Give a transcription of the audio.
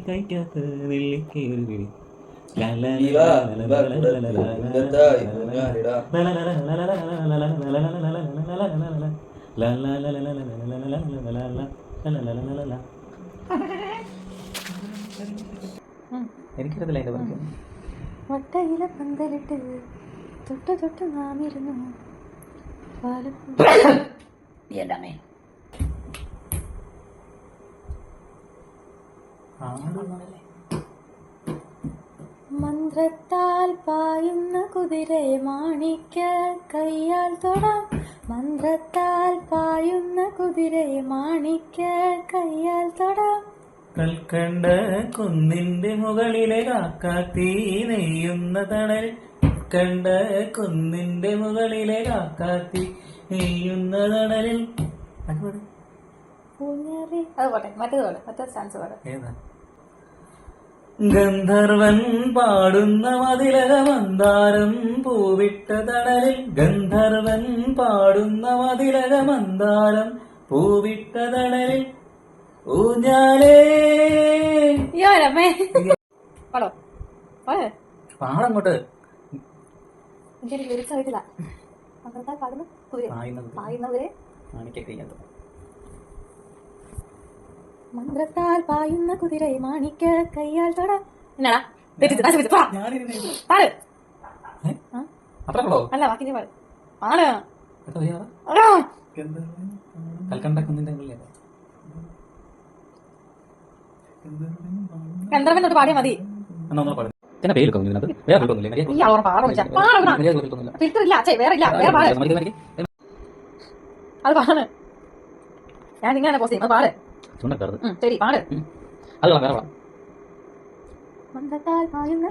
കഴിക്കാത്ത നെല്ലിക്ക ഒരു പിടി എനിക്കറിയത്തില്ല അതിന്റെ പറഞ്ഞു. വട്ടയില പന്തലിട്ട് തൊട്ട് തൊട്ട് നാമിരുന്നു എല്ലാമേ മന്ത്രത്താൽ പായുന്ന കുതിരയെ മാണിക്ക കയ്യാൽ തൊടാം. മന്ത്രത്താൽ പായുന്ന കുതിരയെ മാണിക്ക കയ്യാൽ തൊടാം. കൽക്കണ്ട കുന്നിന്റെ മുകളിലെ കാക്കാത്തി നെയ്യുന്ന തണൽ. കണ്ട കുന്നിന്റെ മുകളിലെ കാക്കാത്തി നെയ്യുന്ന തണലിൽ. അത് പോട്ടെ, മറ്റേത് പോട്ടെ, മറ്റേ സ്റ്റാൻസ് പോട്ടെ. ഏതാ? ഗന്ധർവൻ പാടുന്ന മതിലക മന്ദാരം പൂവിട്ട തണലിൽ. ഗന്ധർവൻ പാടുന്ന മതിലക മന്ദാരം പൂവിട്ട തണലിൽ ഊഞ്ഞാലേ. പാടങ്ങോട്ട്. എനിക്ക് ലിറിക്സ് അറിയത്തില്ല. മന്ത്രത്താൽ പാടുന്ന പായുന്നവരെ മന്ത്രത്താൽ പായുന്ന കുതിരയെ മാണിക്ക കയ്യാൽ തൊടാം. എന്നാടാ അല്ല ബാക്കി പാട് പാട്. ഗന്ധർവൻ തൊട്ട് പാടിയാ മതി. അത് പാട്. ഞാൻ ഇങ്ങനെ പോസ്റ്റ് ചെയ്യും. അത് പാട്. ശരി പാട്. മന്ത്രത്താൽ പായുന്ന